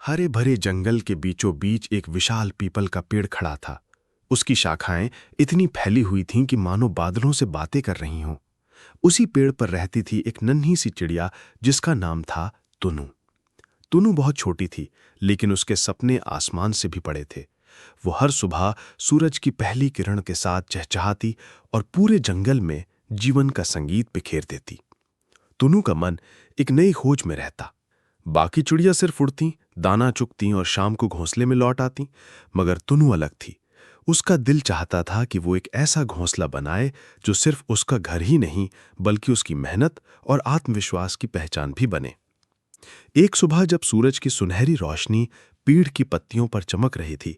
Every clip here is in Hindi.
हरे भरे जंगल के बीचों बीच एक विशाल पीपल का पेड़ खड़ा था। उसकी शाखाएं इतनी फैली हुई थीं कि मानो बादलों से बातें कर रही हों। उसी पेड़ पर रहती थी एक नन्ही सी चिड़िया जिसका नाम था तुनु। तुनु बहुत छोटी थी, लेकिन उसके सपने आसमान से भी बड़े थे। वो हर सुबह सूरज की पहली किरण के साथ चहचहाती और पूरे जंगल में जीवन का संगीत बिखेर देती। तुनु का मन एक नई खोज में रहता। बाकी चिड़िया सिर्फ उड़ती, दाना चुगती और शाम को घोंसले में लौट आती, मगर तुनु अलग थी। उसका दिल चाहता था कि वो एक ऐसा घोंसला बनाए जो सिर्फ उसका घर ही नहीं, बल्कि उसकी मेहनत और आत्मविश्वास की पहचान भी बने। एक सुबह जब सूरज की सुनहरी रोशनी पेड़ की पत्तियों पर चमक रही थी,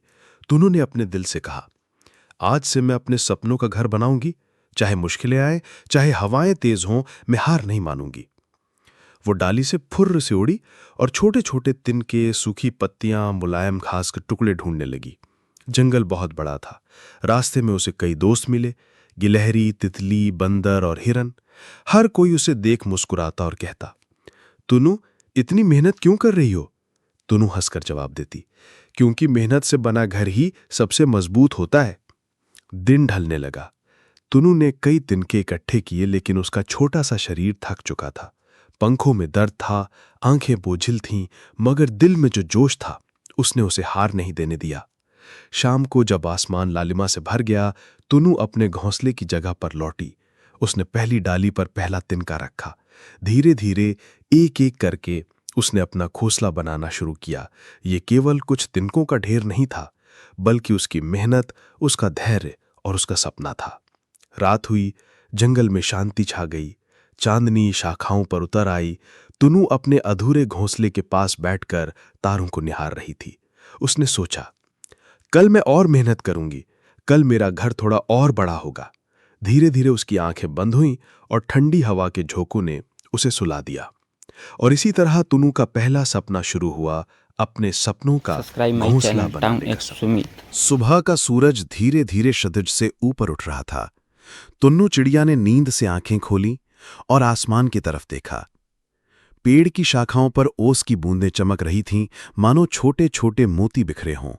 तुनु ने अपने दिल से कहा, आज से मैं अपने सपनों का घर बनाऊंगी। चाहे मुश्किलें आए, चाहे हवाएं तेज हों, मैं हार नहीं मानूंगी। वो डाली से फुर्र से उड़ी और छोटे छोटे तिनके, सूखी पत्तियां, मुलायम घास के टुकड़े ढूंढने लगी। जंगल बहुत बड़ा था। रास्ते में उसे कई दोस्त मिले, गिलहरी, तितली, बंदर और हिरन। हर कोई उसे देख मुस्कुराता और कहता, तुनु, इतनी मेहनत क्यों कर रही हो? तुनु हंसकर जवाब देती, क्योंकि मेहनत से बना घर ही सबसे मजबूत होता है। दिन ढलने लगा। तुनु ने कई तिनके इकट्ठे किए, लेकिन उसका छोटा सा शरीर थक चुका था। पंखों में दर्द था, आंखें बोझिल थीं, मगर दिल में जो जोश था उसने उसे हार नहीं देने दिया। शाम को जब आसमान लालिमा से भर गया, तुनु अपने घोंसले की जगह पर लौटी। उसने पहली डाली पर पहला तिनका रखा। धीरे धीरे एक एक करके उसने अपना घोंसला बनाना शुरू किया। ये केवल कुछ तिनकों का ढेर नहीं था, बल्कि उसकी मेहनत, उसका धैर्य और उसका सपना था। रात हुई, जंगल में शांति छा गई। चांदनी शाखाओं पर उतर आई। तुनु अपने अधूरे घोंसले के पास बैठकर तारों को निहार रही थी। उसने सोचा, कल मैं और मेहनत करूंगी, कल मेरा घर थोड़ा और बड़ा होगा। धीरे धीरे उसकी आंखें बंद हुईं और ठंडी हवा के झोंकों ने उसे सुला दिया। और इसी तरह तुनु का पहला सपना शुरू हुआ, अपने सपनों का घोंसला बनाने का सपना। सुबह का सूरज धीरे धीरे क्षितिज से ऊपर उठ रहा था। तुन्नू चिड़िया ने नींद से आंखें खोली और आसमान की तरफ देखा। पेड़ की शाखाओं पर ओस की बूंदें चमक रही थीं, मानो छोटे छोटे मोती बिखरे हों।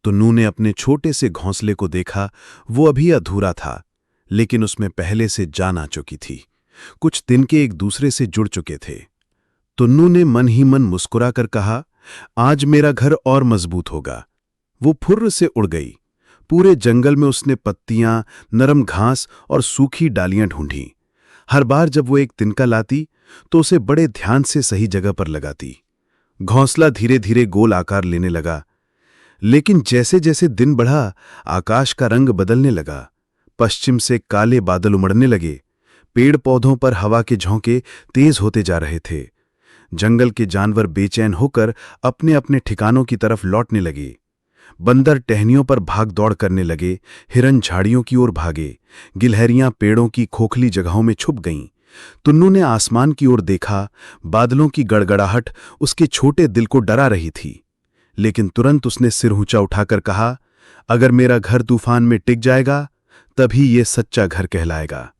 तुन्नू ने अपने छोटे से घोंसले को देखा। वो अभी अधूरा था, लेकिन उसमें पहले से जान आ चुकी थी। कुछ तिनके एक दूसरे से जुड़ चुके थे। तुन्नू ने मन ही मन मुस्कुराकर कहा, आज मेरा घर और मजबूत होगा। वो फुर्र से उड़ गई। पूरे जंगल में उसने पत्तियां, नरम घास और सूखी डालियां ढूंढीं। हर बार जब वो एक तिनका लाती तो उसे बड़े ध्यान से सही जगह पर लगाती। घोंसला धीरे धीरे गोल आकार लेने लगा, लेकिन जैसे जैसे दिन बढ़ा, आकाश का रंग बदलने लगा। पश्चिम से काले बादल उमड़ने लगे। पेड़ पौधों पर हवा के झोंके तेज होते जा रहे थे। जंगल के जानवर बेचैन होकर अपने अपने ठिकानों की तरफ लौटने लगे। बंदर टहनियों पर भाग दौड़ करने लगे, हिरन झाड़ियों की ओर भागे, गिलहरियां पेड़ों की खोखली जगहों में छुप गईं। तुन्नू ने आसमान की ओर देखा। बादलों की गड़गड़ाहट उसके छोटे दिल को डरा रही थी, लेकिन तुरंत उसने सिर ऊंचा उठाकर कहा, अगर मेरा घर तूफान में टिक जाएगा, तभी ये सच्चा घर कहलाएगा।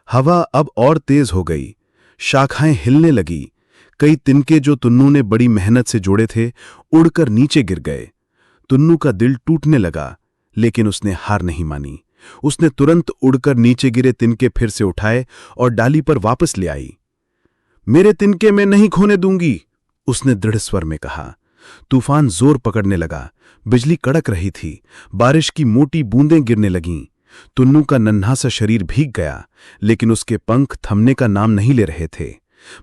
हवा अब और तेज हो गई। शाखाएं हिलने लगी। कई तिनके जो तुन्नू ने बड़ी मेहनत से जोड़े थे, उड़कर नीचे गिर गए। तुन्नू का दिल टूटने लगा, लेकिन उसने हार नहीं मानी। उसने तुरंत उड़कर नीचे गिरे तिनके फिर से उठाए और डाली पर वापस ले आई। मेरे तिनके मैं नहीं खोने दूंगी, उसने दृढ़ स्वर में कहा। तूफान जोर पकड़ने लगा। बिजली कड़क रही थी। बारिश की मोटी बूंदें गिरने लगीं। तुन्नू का नन्हा सा शरीर भीग गया, लेकिन उसके पंख थमने का नाम नहीं ले रहे थे।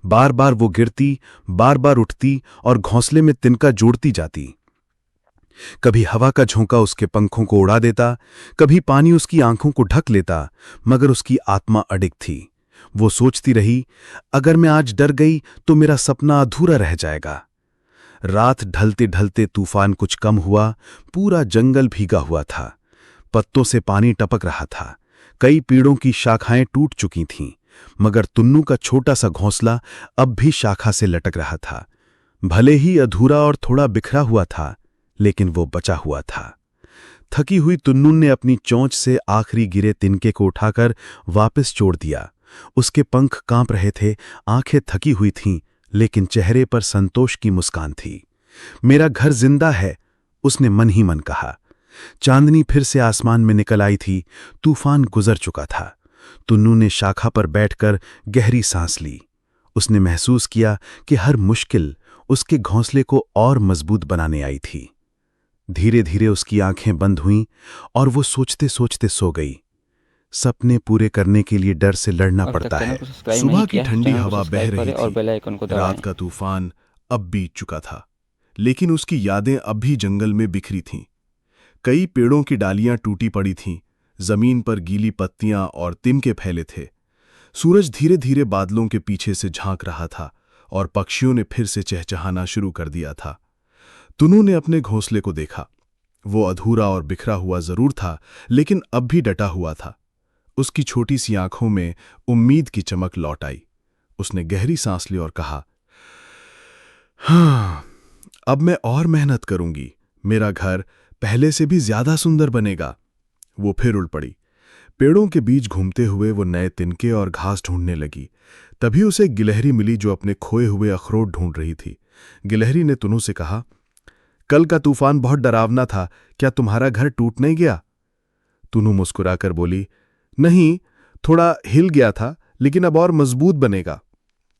बार बार वो गिरती, बार बार उठती और घोंसले में तिनका जोड़ती जाती। कभी हवा का झोंका उसके पंखों को उड़ा देता, कभी पानी उसकी आंखों को ढक लेता, मगर उसकी आत्मा अडिग थी। वो सोचती रही, अगर मैं आज डर गई तो मेरा सपना अधूरा रह जाएगा। रात ढलते ढलते तूफान कुछ कम हुआ। पूरा जंगल भीगा हुआ था। पत्तों से पानी टपक रहा था। कई पेड़ों की शाखाएं टूट चुकी थीं, मगर तुन्नू का छोटा सा घोंसला अब भी शाखा से लटक रहा था। भले ही अधूरा और थोड़ा बिखरा हुआ था, लेकिन वो बचा हुआ था। थकी हुई तुन्नू ने अपनी चोंच से आखिरी गिरे तिनके को उठाकर वापस जोड़ दिया। उसके पंख कांप रहे थे, आंखें थकी हुई थीं, लेकिन चेहरे पर संतोष की मुस्कान थी। मेरा घर जिंदा है, उसने मन ही मन कहा। चांदनी फिर से आसमान में निकल आई थी। तूफान गुजर चुका था। तुन्नू ने शाखा पर बैठकर गहरी सांस ली। उसने महसूस किया कि हर मुश्किल उसके घोंसले को और मजबूत बनाने आई थी। धीरे धीरे उसकी आंखें बंद हुईं और वो सोचते सोचते सो गई। सपने पूरे करने के लिए डर से लड़ना अब तक पड़ता चैनल है। को सब्सक्राइब नहीं सुबह की किया है तो ठंडी चैनल को हवा बह सब्सक्राइब रही करें और थी। बेल आइकन को दबाएं। रात का तूफान अब बीत चुका था, लेकिन उसकी यादें अब भी जंगल में बिखरी थीं। कई पेड़ों की डालियां टूटी पड़ी थीं, जमीन पर गीली पत्तियां और तिनके फैले थे। सूरज धीरे धीरे बादलों के पीछे से झांक रहा था और पक्षियों ने फिर से चहचहाना शुरू कर दिया था। तुनू ने अपने घोंसले को देखा। वो अधूरा और बिखरा हुआ जरूर था, लेकिन अब भी डटा हुआ था। उसकी छोटी सी आंखों में उम्मीद की चमक लौट आई। उसने गहरी सांस ली और कहा, हाँ, अब मैं और मेहनत करूंगी। मेरा घर पहले से भी ज्यादा सुंदर बनेगा। वो फिर उड़ पड़ी। पेड़ों के बीच घूमते हुए वो नए तिनके और घास ढूंढने लगी। तभी उसे एक गिलहरी मिली जो अपने खोए हुए अखरोट ढूंढ रही थी। गिलहरी ने तुनू से कहा, कल का तूफान बहुत डरावना था, क्या तुम्हारा घर टूट नहीं गया? तुनू मुस्कुराकर बोली, नहीं, थोड़ा हिल गया था, लेकिन अब और मजबूत बनेगा।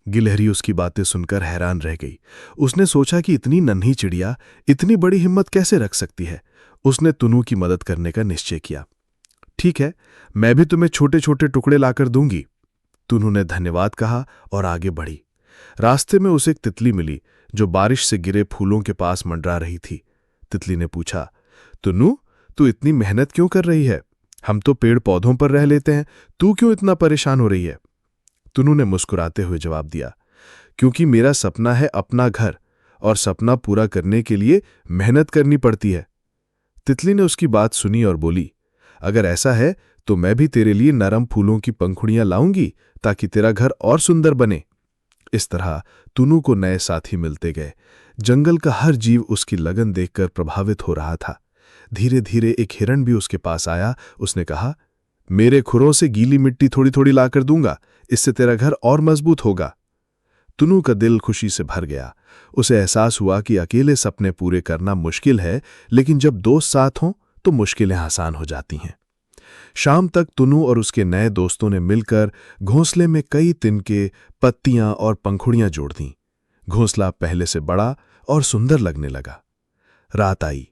गिलहरी उसकी बातें सुनकर हैरान रह गई। उसने सोचा कि इतनी नन्ही चिड़िया इतनी बड़ी हिम्मत कैसे रख सकती है। उसने तुनू की मदद करने का निश्चय किया। ठीक है, मैं भी तुम्हें छोटे छोटे टुकड़े लाकर दूंगी। तुनू ने धन्यवाद कहा और आगे बढ़ी। रास्ते में उसे एक तितली मिली जो बारिश से गिरे फूलों के पास मंडरा रही थी। तितली ने पूछा, तुनू, तू इतनी मेहनत क्यों कर रही है? हम तो पेड़ पौधों पर रह लेते हैं, तू क्यों इतना परेशान हो रही है? तुनू ने मुस्कुराते हुए जवाब दिया, क्योंकि मेरा सपना है अपना घर, और सपना पूरा करने के लिए मेहनत करनी पड़ती है। तितली ने उसकी बात सुनी और बोली, अगर ऐसा है तो मैं भी तेरे लिए नरम फूलों की पंखुड़ियां लाऊंगी ताकि तेरा घर और सुंदर बने। इस तरह तुनू को नए साथी मिलते गए। जंगल का हर जीव उसकी लगन देखकर प्रभावित हो रहा था। धीरे धीरे एक हिरण भी उसके पास आया। उसने कहा, मेरे खुरों से गीली मिट्टी थोड़ी थोड़ी लाकर दूंगा, इससे तेरा घर और मजबूत होगा। तुनू का दिल खुशी से भर गया। उसे एहसास हुआ कि अकेले सपने पूरे करना मुश्किल है, लेकिन जब दोस्त साथ हों तो मुश्किलें आसान हो जाती हैं। शाम तक तुनू और उसके नए दोस्तों ने मिलकर घोंसले में कई तिनके, पत्तियां और पंखुड़ियां जोड़ दीं। घोंसला पहले से बड़ा और सुंदर लगने लगा। रात आई।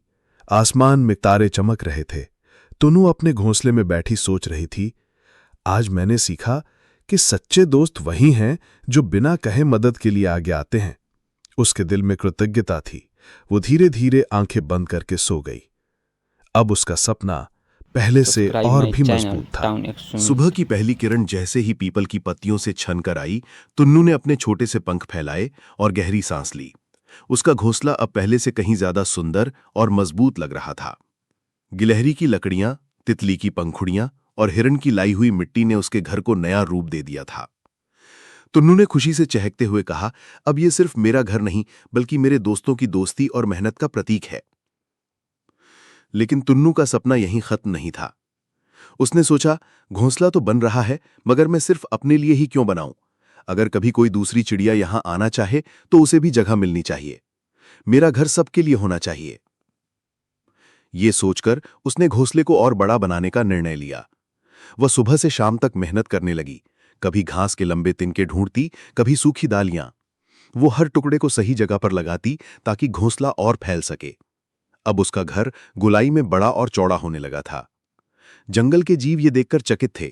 आसमान में तारे चमक रहे थे। तुनू अपने घोंसले में बैठी सोच रही थी, आज मैंने सीखा कि सच्चे दोस्त वही हैं जो बिना कहे मदद के लिए आगे आते हैं। उसके दिल में कृतज्ञता थी। वो धीरे धीरे आंखें बंद करके सो गई। अब उसका सपना पहले से सब्सक्राइब और माय भी चैनल मजबूत था। टाउन एक्स सुबह की पहली किरण जैसे ही पीपल की पत्तियों से छन कर आई, तुन्नू ने अपने छोटे से पंख फैलाए और गहरी सांस ली। उसका घोंसला अब पहले से कहीं ज्यादा सुंदर और मजबूत लग रहा था। गिलहरी की लकड़ियां, तितली की पंखुड़ियां और हिरण की लाई हुई मिट्टी ने उसके घर को नया रूप दे दिया था। तुन्नू ने खुशी से चहकते हुए कहा, अब ये सिर्फ मेरा घर नहीं, बल्कि मेरे दोस्तों की दोस्ती और मेहनत का प्रतीक है। लेकिन तुन्नू का सपना यहीं खत्म नहीं था। उसने सोचा, घोंसला तो बन रहा है, मगर मैं सिर्फ अपने लिए ही क्यों बनाऊं? अगर कभी कोई दूसरी चिड़िया यहां आना चाहे तो उसे भी जगह मिलनी चाहिए। मेरा घर सबके लिए होना चाहिए। ये सोचकर उसने घोंसले को और बड़ा बनाने का निर्णय लिया। वह सुबह से शाम तक मेहनत करने लगी। कभी घास के लंबे तिनके ढूंढती, कभी सूखी दालियां। वो हर टुकड़े को सही जगह पर लगाती ताकि घोंसला और फैल सके। अब उसका घर गोलाई में बड़ा और चौड़ा होने लगा था। जंगल के जीव ये देखकर चकित थे।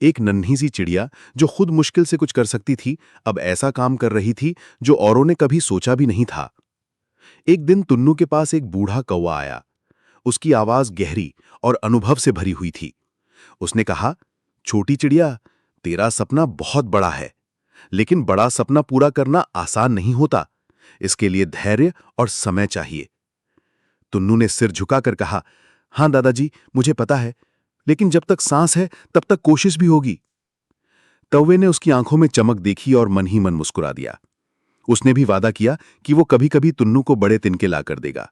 एक नन्ही सी चिड़िया जो खुद मुश्किल से कुछ कर सकती थी, अब ऐसा काम कर रही थी जो औरों ने कभी सोचा भी नहीं था। एक दिन तुन्नू के पास एक बूढ़ा कौवा आया। उसकी आवाज गहरी और अनुभव से भरी हुई थी। उसने कहा, छोटी चिड़िया, तेरा सपना बहुत बड़ा है, लेकिन बड़ा सपना पूरा करना आसान नहीं होता। इसके लिए धैर्य और समय चाहिए। तुन्नू ने सिर झुकाकर कहा, हां दादाजी, मुझे पता है, लेकिन जब तक सांस है तब तक कोशिश भी होगी। कौवे ने उसकी आंखों में चमक देखी और मन ही मन मुस्कुरा दिया। उसने भी वादा किया कि वो कभी कभी तुन्नू को बड़े तिनके लाकर देगा।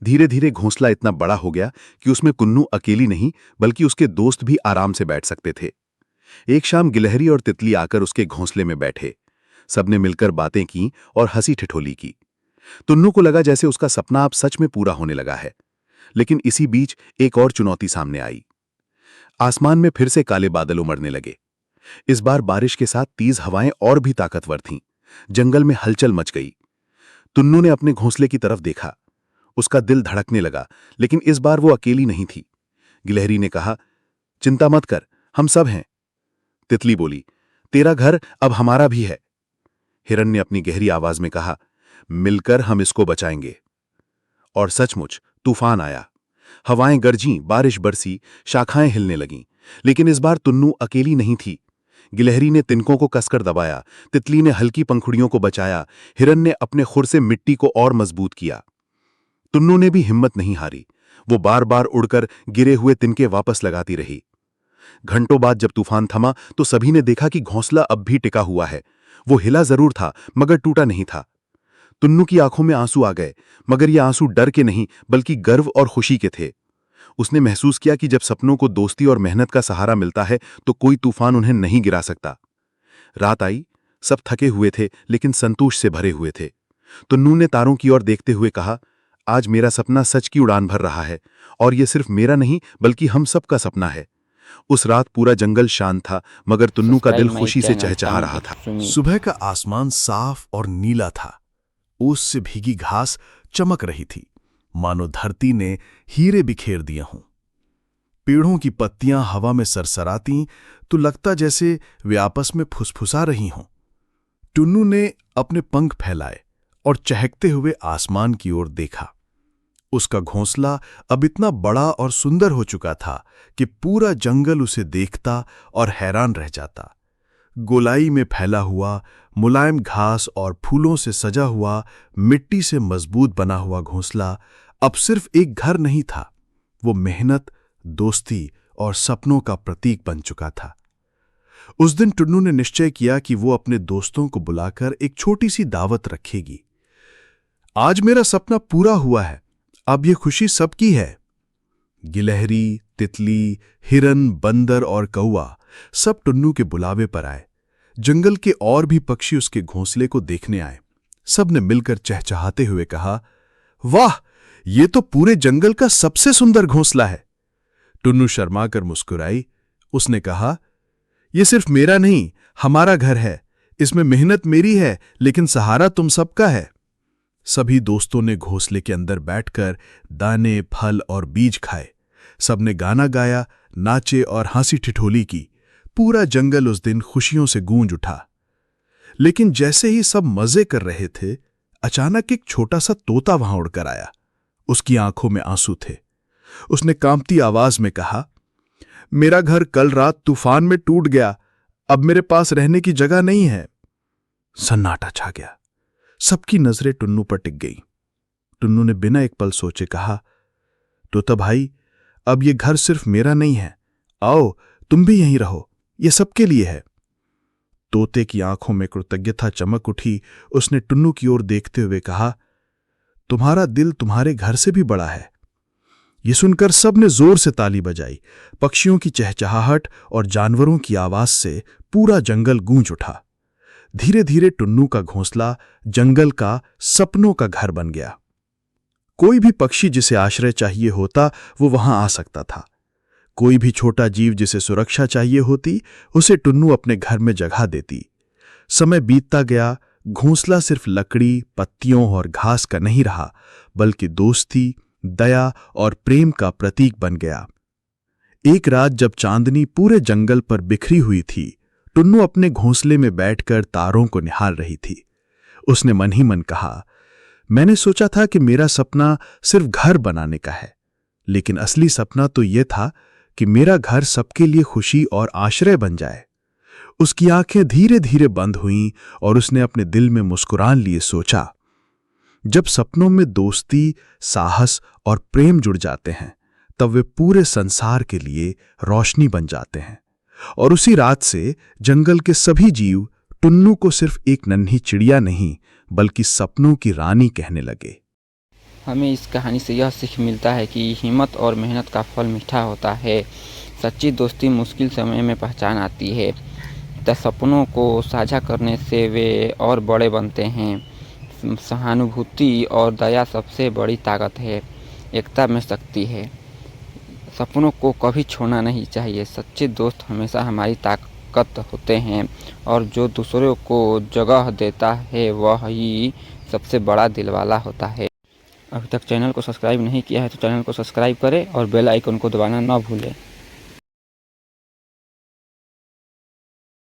धीरे धीरे घोंसला इतना बड़ा हो गया कि उसमें कुन्नू अकेली नहीं, बल्कि उसके दोस्त भी आराम से बैठ सकते थे। एक शाम गिलहरी और तितली आकर उसके घोंसले में बैठे। सबने मिलकर बातें की और हंसी ठिठोली की। टुन्नू को लगा जैसे उसका सपना अब सच में पूरा होने लगा है। लेकिन इसी बीच एक और चुनौती सामने आई। आसमान में फिर से काले बादल उमड़ने लगे। इस बार बारिश के साथ तेज हवाएं और भी ताकतवर थीं। जंगल में हलचल मच गई। टुन्नू ने अपने घोंसले की तरफ देखा। उसका दिल धड़कने लगा, लेकिन इस बार वो अकेली नहीं थी। गिलहरी ने कहा, चिंता मत कर, हम सब हैं। तितली बोली, तेरा घर अब हमारा भी है। हिरन ने अपनी गहरी आवाज में कहा, मिलकर हम इसको बचाएंगे। और सचमुच तूफान आया। हवाएं गरजीं, बारिश बरसी, शाखाएं हिलने लगीं। लेकिन इस बार टुन्नू अकेली नहीं थी। गिलहरी ने तिनकों को कसकर दबाया, तितली ने हल्की पंखुड़ियों को बचाया, हिरन ने अपने खुर से मिट्टी को और मजबूत किया। टुन्नू ने भी हिम्मत नहीं हारी। वो बार बार उड़कर गिरे हुए तिनके वापस लगाती रही। घंटों बाद जब तूफान थमा तो सभी ने देखा कि घोंसला अब भी टिका हुआ है। वो हिला जरूर था, मगर टूटा नहीं था। टुन्नू की आंखों में आंसू आ गए, मगर ये आंसू डर के नहीं बल्कि गर्व और खुशी के थे। उसने महसूस किया कि जब सपनों को दोस्ती और मेहनत का सहारा मिलता है तो कोई तूफान उन्हें नहीं गिरा सकता। रात आई, सब थके हुए थे लेकिन संतोष से भरे हुए थे। टुन्नू ने तारों की ओर देखते हुए कहा, आज मेरा सपना सच की उड़ान भर रहा है, और ये सिर्फ मेरा नहीं बल्कि हम सबका सपना है। उस रात पूरा जंगल शांत था, मगर टुन्नू का दिल खुशी से चहचहा रहा था। सुबह का आसमान साफ और नीला था। ओस से भीगी घास चमक रही थी, मानो धरती ने हीरे बिखेर दिए हों। पेड़ों की पत्तियां हवा में सरसराती तो लगता जैसे वे आपस में फुसफुसा रही हों। टुन्नू ने अपने पंख फैलाए और चहकते हुए आसमान की ओर देखा। उसका घोंसला अब इतना बड़ा और सुंदर हो चुका था कि पूरा जंगल उसे देखता और हैरान रह जाता। गोलाई में फैला हुआ, मुलायम घास और फूलों से सजा हुआ, मिट्टी से मजबूत बना हुआ घोंसला अब सिर्फ एक घर नहीं था, वो मेहनत, दोस्ती और सपनों का प्रतीक बन चुका था। उस दिन टुन्नू ने निश्चय किया कि वो अपने दोस्तों को बुलाकर एक छोटी सी दावत रखेगी। आज मेरा सपना पूरा हुआ है, अब ये खुशी सबकी है। गिलहरी, तितली, हिरन, बंदर और कौआ सब टुन्नू के बुलावे पर आए। जंगल के और भी पक्षी उसके घोंसले को देखने आए। सब ने मिलकर चहचहाते हुए कहा, वाह, ये तो पूरे जंगल का सबसे सुंदर घोंसला है। टुन्नू शर्माकर मुस्कुराई। उसने कहा, यह सिर्फ मेरा नहीं, हमारा घर है। इसमें मेहनत मेरी है, लेकिन सहारा तुम सबका है। सभी दोस्तों ने घोंसले के अंदर बैठकर दाने, फल और बीज खाए। सबने गाना गाया, नाचे और हंसी ठिठोली की। पूरा जंगल उस दिन खुशियों से गूंज उठा। लेकिन जैसे ही सब मजे कर रहे थे, अचानक एक छोटा सा तोता वहां उड़कर आया। उसकी आंखों में आंसू थे। उसने कांपती आवाज में कहा, मेरा घर कल रात तूफान में टूट गया, अब मेरे पास रहने की जगह नहीं है। सन्नाटा छा गया। सबकी नजरें टुन्नू पर टिक गईं। टुन्नू ने बिना एक पल सोचे कहा, तोता भाई, अब ये घर सिर्फ मेरा नहीं है, आओ तुम भी यहीं रहो, ये सबके लिए है। तोते की आंखों में कृतज्ञता चमक उठी। उसने टुन्नू की ओर देखते हुए कहा, तुम्हारा दिल तुम्हारे घर से भी बड़ा है। ये सुनकर सबने जोर से ताली बजाई। पक्षियों की चहचहाहट और जानवरों की आवाज से पूरा जंगल गूंज उठा। धीरे धीरे टुन्नू का घोंसला जंगल का सपनों का घर बन गया। कोई भी पक्षी जिसे आश्रय चाहिए होता वो वहां आ सकता था। कोई भी छोटा जीव जिसे सुरक्षा चाहिए होती उसे टुन्नू अपने घर में जगह देती। समय बीतता गया। घोंसला सिर्फ लकड़ी, पत्तियों और घास का नहीं रहा, बल्कि दोस्ती, दया और प्रेम का प्रतीक बन गया। एक रात जब चांदनी पूरे जंगल पर बिखरी हुई थी, टुन्नू अपने घोंसले में बैठकर तारों को निहार रही थी। उसने मन ही मन कहा, मैंने सोचा था कि मेरा सपना सिर्फ घर बनाने का है, लेकिन असली सपना तो यह था कि मेरा घर सबके लिए खुशी और आश्रय बन जाए। उसकी आंखें धीरे धीरे बंद हुईं और उसने अपने दिल में मुस्कुरान लिए सोचा, जब सपनों में दोस्ती, साहस और प्रेम जुड़ जाते हैं तब वे पूरे संसार के लिए रोशनी बन जाते हैं। और उसी रात से जंगल के सभी जीव टुन्नू को सिर्फ एक नन्ही चिड़िया नहीं बल्कि सपनों की रानी कहने लगे। हमें इस कहानी से यह सीख मिलता है कि हिम्मत और मेहनत का फल मीठा होता है। सच्ची दोस्ती मुश्किल समय में पहचान आती है। सपनों को साझा करने से वे और बड़े बनते हैं। सहानुभूति और दया सबसे बड़ी ताकत है। एकता में शक्ति है। सपनों को कभी छोड़ना नहीं चाहिए। सच्चे दोस्त हमेशा हमारी ताकत होते हैं और जो दूसरों को जगह देता है वह ही सबसे बड़ा दिलवाला होता है। अभी तक चैनल को सब्सक्राइब नहीं किया है तो चैनल को सब्सक्राइब करें और बेल आइकन को दबाना ना भूलें।